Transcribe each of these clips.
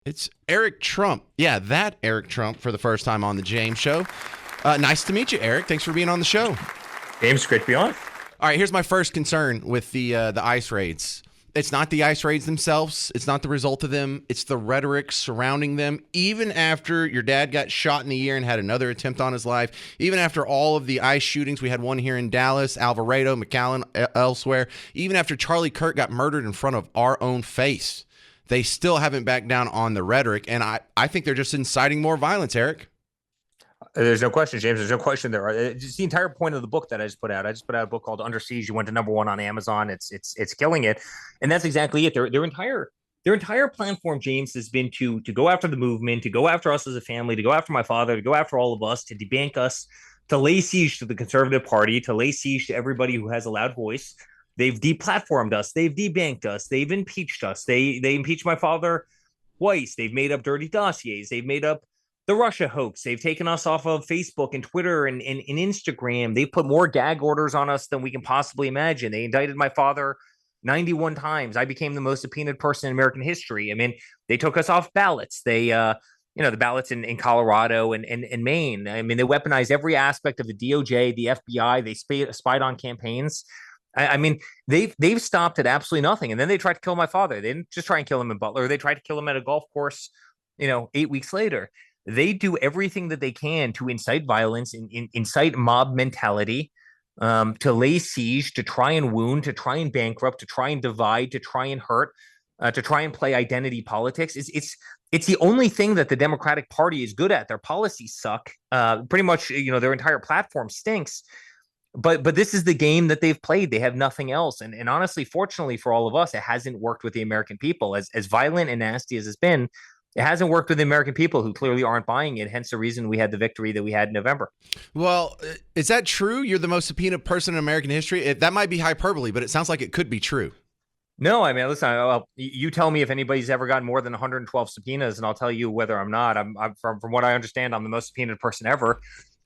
It's Eric Trump. Yeah, that Eric Trump for the first time on the James Show. Nice to meet you, Eric. Thanks for being on the show. James, great to be on. All right, here's my first concern with the ICE raids. It's not the ICE raids themselves. It's not the result of them. It's the rhetoric surrounding them. Even after your dad got shot in the ear and had another attempt on his life, even after all of the ICE shootings, we had one here in Dallas, Alvarado, McAllen, elsewhere, even after Charlie Kirk got murdered in front of our own face, they still haven't backed down on the rhetoric. And I think they're just inciting more violence, Eric. There's no question, James. There's no question there. It's the entire point of the book that I just put out. I just put out a book called Under Siege. You went to #1 on Amazon. It's killing it, and that's exactly it. Their entire platform, James, has been to go after the movement, to go after us as a family, to go after my father, to go after all of us, to debank us, to lay siege to the Conservative Party, to lay siege to everybody who has a loud voice. They've deplatformed us. They've debanked us. They've impeached us. They impeached my father twice. They've made up dirty dossiers. They've made up the Russia hoax. They've taken us off of Facebook and Twitter and Instagram. They've put more gag orders on us than we can possibly imagine. They indicted my father 91 times. I became the most subpoenaed person in American history. I mean, they took us off ballots. They, the ballots in Colorado and Maine. I mean, they weaponized every aspect of the DOJ, the FBI. They spied on campaigns. I mean, they've stopped at absolutely nothing. And then they tried to kill my father. They didn't just try and kill him in Butler. They tried to kill him at a golf course, 8 weeks later. They do everything that they can to incite violence, incite mob mentality, to lay siege, to try and wound, to try and bankrupt, to try and divide, to try and hurt, to try and play identity politics. It's the only thing that the Democratic Party is good at. Their policies suck. Pretty much, their entire platform stinks. But this is the game that they've played. They have nothing else. And honestly, fortunately for all of us, it hasn't worked with the American people. As violent and nasty as it's been, it hasn't worked with the American people who clearly aren't buying it. Hence the reason we had the victory that we had in November. Well, is that true? You're the most subpoenaed person in American history? That might be hyperbole, but it sounds like it could be true. No, I mean, listen, you tell me if anybody's ever gotten more than 112 subpoenas, and I'll tell you whether I'm not. I'm from what I understand, I'm the most subpoenaed person ever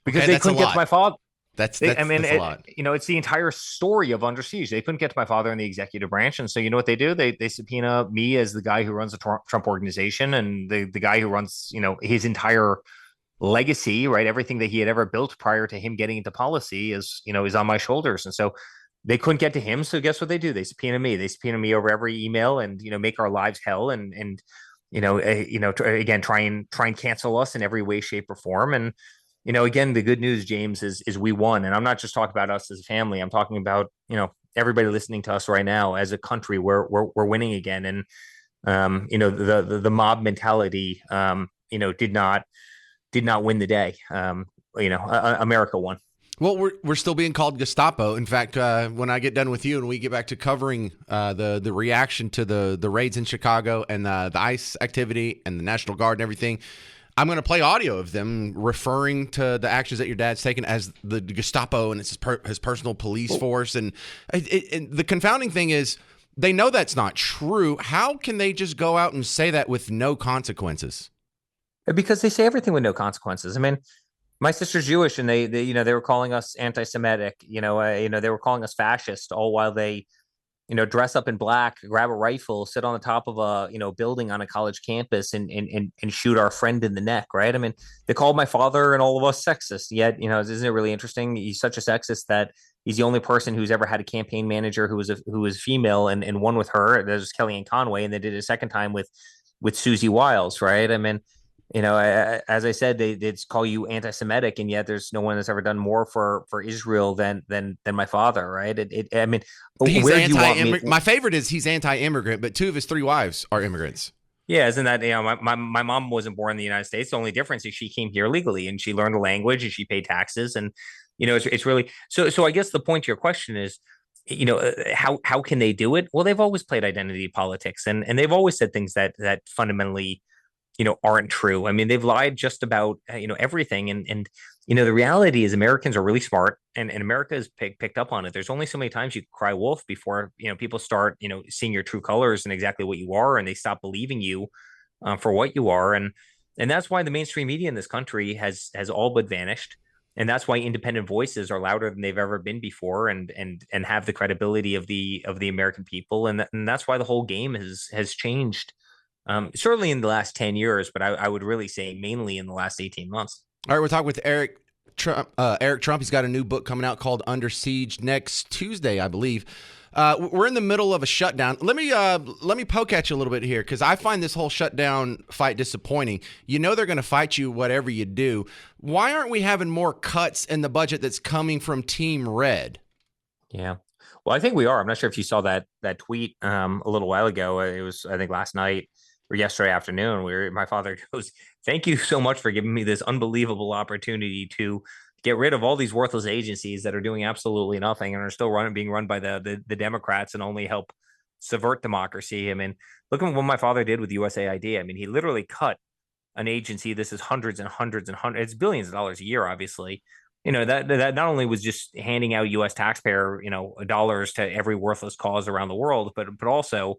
because they couldn't get to my father. That's a lot. It's the entire story of Under Siege. They couldn't get to my father in the executive branch. And so you know what they do? They subpoena me as the guy who runs the Trump organization and the guy who runs, his entire legacy, right? Everything that he had ever built prior to him getting into policy is on my shoulders. And so they couldn't get to him. So guess what they do? They subpoena me. They subpoena me over every email and, make our lives hell and again, try and cancel us in every way, shape or form. And, again, the good news, James, is we won. And I'm not just talking about us as a family. I'm talking about, everybody listening to us right now as a country. We're winning again. And, the mob mentality, did not win the day. America won. Well, we're still being called Gestapo. In fact, when I get done with you and we get back to covering the reaction to the raids in Chicago and the ICE activity and the National Guard and everything, I'm going to play audio of them referring to the actions that your dad's taken as the Gestapo and it's his personal police force. And the confounding thing is they know that's not true. How can they just go out and say that with no consequences? Because they say everything with no consequences. I mean, my sister's Jewish and they were calling us anti-Semitic, they were calling us fascist, all while they, dress up in black, grab a rifle, sit on the top of a, building on a college campus and shoot our friend in the neck. Right. I mean, they called my father and all of us sexist. Yet, isn't it really interesting? He's such a sexist that he's the only person who's ever had a campaign manager who was female and won with her. There's Kellyanne Conway. And they did it a second time with Susie Wiles. Right. I mean, as I said, they'd call you anti-Semitic, and yet there's no one that's ever done more for Israel than my father, right? I mean, he's anti-immigrant. My favorite is he's anti-immigrant, but 2 of his 3 wives are immigrants. Yeah, isn't that my mom wasn't born in the United States. The only difference is she came here legally and she learned the language and she paid taxes, and it's really so. I guess the point to your question is, how can they do it? Well, they've always played identity politics, and they've always said things that fundamentally aren't true. I mean, they've lied just about, everything. And the reality is Americans are really smart and America has picked up on it. There's only so many times you cry wolf before, people start, seeing your true colors and exactly what you are, and they stop believing you for what you are. And that's why the mainstream media in this country has all but vanished. And that's why independent voices are louder than they've ever been before and have the credibility of the American people. And that's why the whole game has changed Certainly in the last 10 years, but I would really say mainly in the last 18 months. All right, we're talking with Eric Trump. Eric Trump. He's got a new book coming out called Under Siege next Tuesday, I believe. We're in the middle of a shutdown. Let me poke at you a little bit here, because I find this whole shutdown fight disappointing. You know they're going to fight you whatever you do. Why aren't we having more cuts in the budget that's coming from Team Red? Yeah. Well, I think we are. I'm not sure if you saw that tweet a little while ago. It was, I think, last night or yesterday afternoon, where my father goes, "Thank you so much for giving me this unbelievable opportunity to get rid of all these worthless agencies that are doing absolutely nothing and are still being run by the Democrats and only help subvert democracy." I mean, look at what my father did with USAID. I mean, he literally cut an agency. This is hundreds and hundreds and hundreds, it's billions of dollars a year, obviously. That not only was just handing out U.S. taxpayer, dollars to every worthless cause around the world, but also,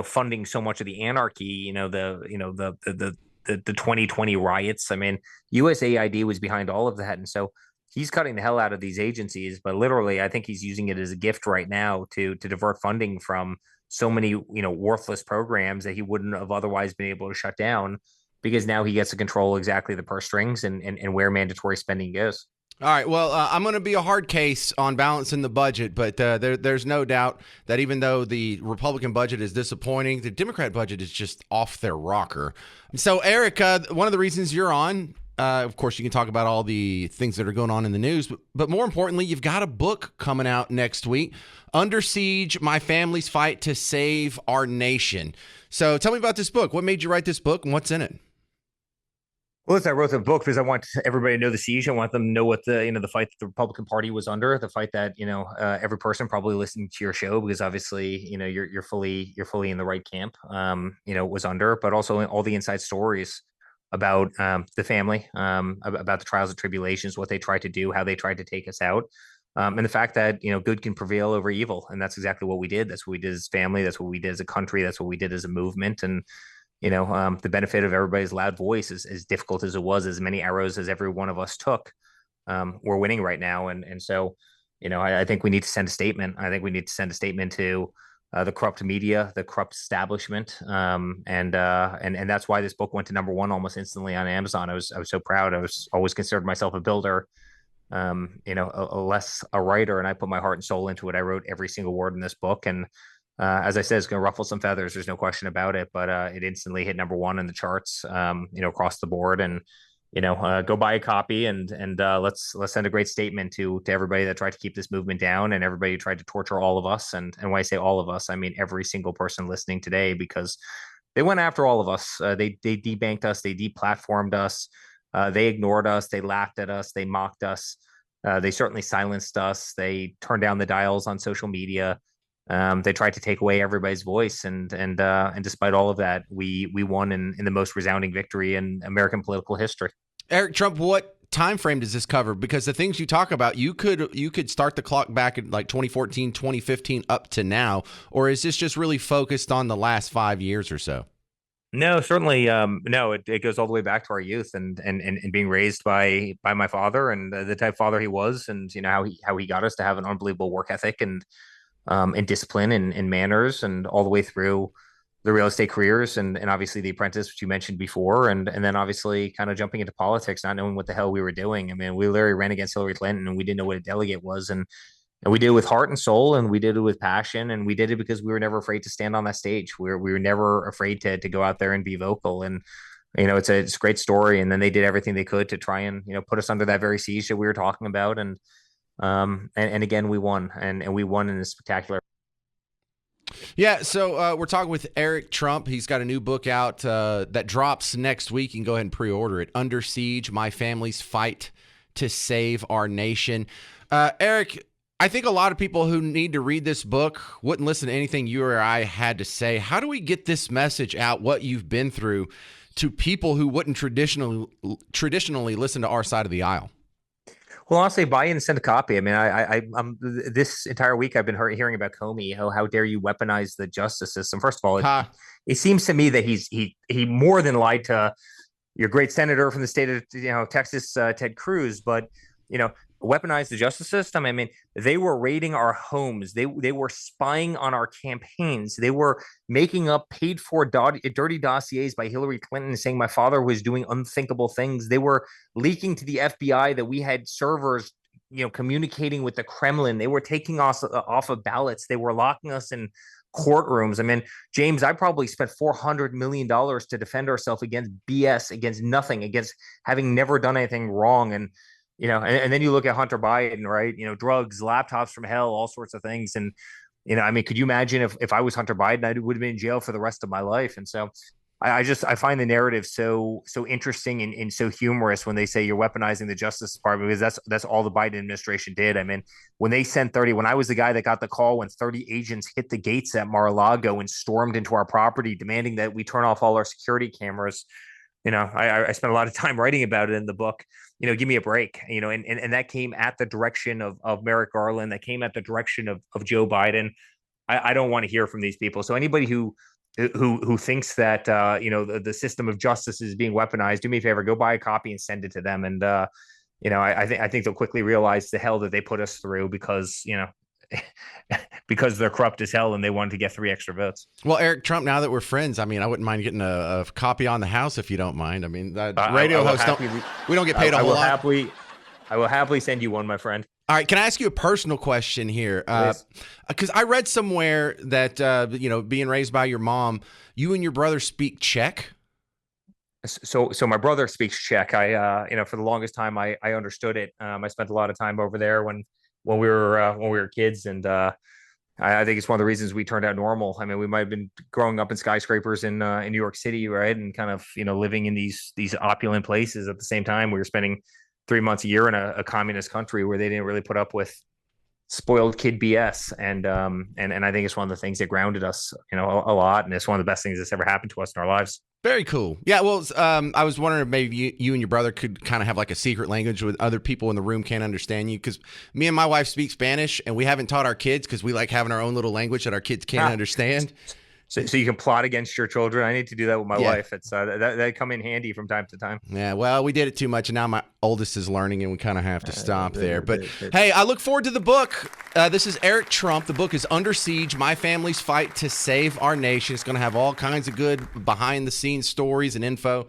funding so much of the anarchy, the 2020 riots. I mean, USAID was behind all of that. And so he's cutting the hell out of these agencies, but literally, I think he's using it as a gift right now to divert funding from so many, worthless programs that he wouldn't have otherwise been able to shut down, because now he gets to control exactly the purse strings and where mandatory spending goes. All right. Well, I'm going to be a hard case on balancing the budget, but there's no doubt that even though the Republican budget is disappointing, the Democrat budget is just off their rocker. So, Eric, one of the reasons you're on, of course, you can talk about all the things that are going on in the news, but more importantly, you've got a book coming out next week, Under Siege, My Family's Fight to Save Our Nation. So tell me about this book. What made you write this book and what's in it? Well, listen, I wrote the book because I want everybody to know the siege. I want them to know what the fight that the Republican Party was under, the fight that every person probably listening to your show, because obviously you're fully in the right camp, was under, but also all the inside stories about the family, about the trials and tribulations, what they tried to do, how they tried to take us out, and the fact that good can prevail over evil, and that's exactly what we did. That's what we did as family. That's what we did as a country. That's what we did as a movement, and the benefit of everybody's loud voice, is as difficult as it was, as many arrows as every one of us took, we're winning right now. And so, I think we need to send a statement. I think we need to send a statement to the corrupt media, the corrupt establishment. And that's why this book went to #1 almost instantly on Amazon. I was so proud. I was always considered myself a builder, less a writer, and I put my heart and soul into it. I wrote every single word in this book, and as I said, it's going to ruffle some feathers. There's no question about it, but it instantly hit #1 in the charts, across the board. And go buy a copy, and let's send a great statement to everybody that tried to keep this movement down, and everybody who tried to torture all of us. And when I say all of us, I mean every single person listening today, because they went after all of us. They debanked us, they deplatformed us, they ignored us, they laughed at us, they mocked us, they certainly silenced us, they turned down the dials on social media. They tried to take away everybody's voice, and despite all of that, we won in the most resounding victory in American political history. Eric Trump, what time frame does this cover? Because the things you talk about, you could start the clock back at like 2014, 2015 up to now, or is this just really focused on the last 5 years or so? No, certainly. No, it goes all the way back to our youth, and being raised by my father, and the type of father he was, and how he got us to have an unbelievable work ethic and discipline and manners, and all the way through the real estate careers, and obviously The Apprentice, which you mentioned before, and then obviously kind of jumping into politics, not knowing what the hell we were doing. I mean, we literally ran against Hillary Clinton, and we didn't know what a delegate was, and we did it with heart and soul, and we did it with passion, and we did it because we were never afraid to stand on that stage. We were never afraid to go out there and be vocal. And it's a great story. And then they did everything they could to try and put us under that very siege that we were talking about. And again, we won, and we won in a spectacular. Yeah, so we're talking with Eric Trump. He's got a new book out that drops next week. You can go ahead and pre-order it. Under Siege, My Family's Fight to Save Our Nation. Eric, I think a lot of people who need to read this book wouldn't listen to anything you or I had to say. How do we get this message out, what you've been through, to people who wouldn't traditionally listen to our side of the aisle? Well, honestly, buy in and send a copy. I mean, I'm this entire week I've been hearing about Comey. How dare you weaponize the justice system? First of all, it seems to me that he more than lied to your great senator from the state of Texas, Ted Cruz. But weaponize the justice system. I mean, they were raiding our homes. They were spying on our campaigns. They were making up paid for dirty dossiers by Hillary Clinton saying my father was doing unthinkable things. They were leaking to the FBI that we had servers, communicating with the Kremlin. They were taking us off of ballots. They were locking us in courtrooms. I mean, James, I probably spent $400 million to defend ourselves against BS, against nothing, against having never done anything wrong. And and then you look at Hunter Biden, right? Drugs, laptops from hell, all sorts of things. And, I mean, could you imagine if I was Hunter Biden, I would have been in jail for the rest of my life. And so I find the narrative so interesting and so humorous when they say you're weaponizing the Justice Department, because that's all the Biden administration did. I mean, when they sent 30, when I was the guy that got the call when 30 agents hit the gates at Mar-a-Lago and stormed into our property, demanding that we turn off all our security cameras, I spent a lot of time writing about it in the book. Give me a break. And that came at the direction of Merrick Garland. That came at the direction of Joe Biden. I don't want to hear from these people. So anybody who thinks that the system of justice is being weaponized, do me a favor, go buy a copy and send it to them. And I think they'll quickly realize the hell that they put us through because because they're corrupt as hell and they wanted to get 3 extra votes. Well, Eric Trump, now that we're friends, I mean, I wouldn't mind getting a copy on the house if you don't mind. I mean, radio hosts we don't get paid a whole lot. I will happily send you one, my friend. All right, can I ask you a personal question here? Because I read somewhere that being raised by your mom, you and your brother speak Czech. So my brother speaks Czech. For the longest time I understood it. I spent a lot of time over there when we were kids, and I think it's one of the reasons we turned out normal. I mean, we might have been growing up in skyscrapers in New York City, right, and kind of living in these opulent places. At the same time, we were spending 3 months a year in a communist country where they didn't really put up with spoiled kid BS. And I think it's one of the things that grounded us, a lot. And it's one of the best things that's ever happened to us in our lives. Very cool. Yeah. Well, I was wondering if maybe you and your brother could kind of have like a secret language with other people in the room can't understand you. Because me and my wife speak Spanish and we haven't taught our kids because we like having our own little language that our kids can't understand. So you can plot against your children. I need to do that with my wife. It's that come in handy from time to time. Yeah, well, we did it too much, and now my oldest is learning, and we kind of have to stop there. But hey, I look forward to the book. This is Eric Trump. The book is Under Siege: My Family's Fight to Save Our Nation. It's going to have all kinds of good behind-the-scenes stories and info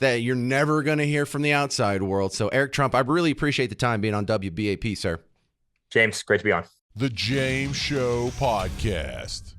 that you're never going to hear from the outside world. So, Eric Trump, I really appreciate the time being on WBAP, sir. James, great to be on. The James Show Podcast.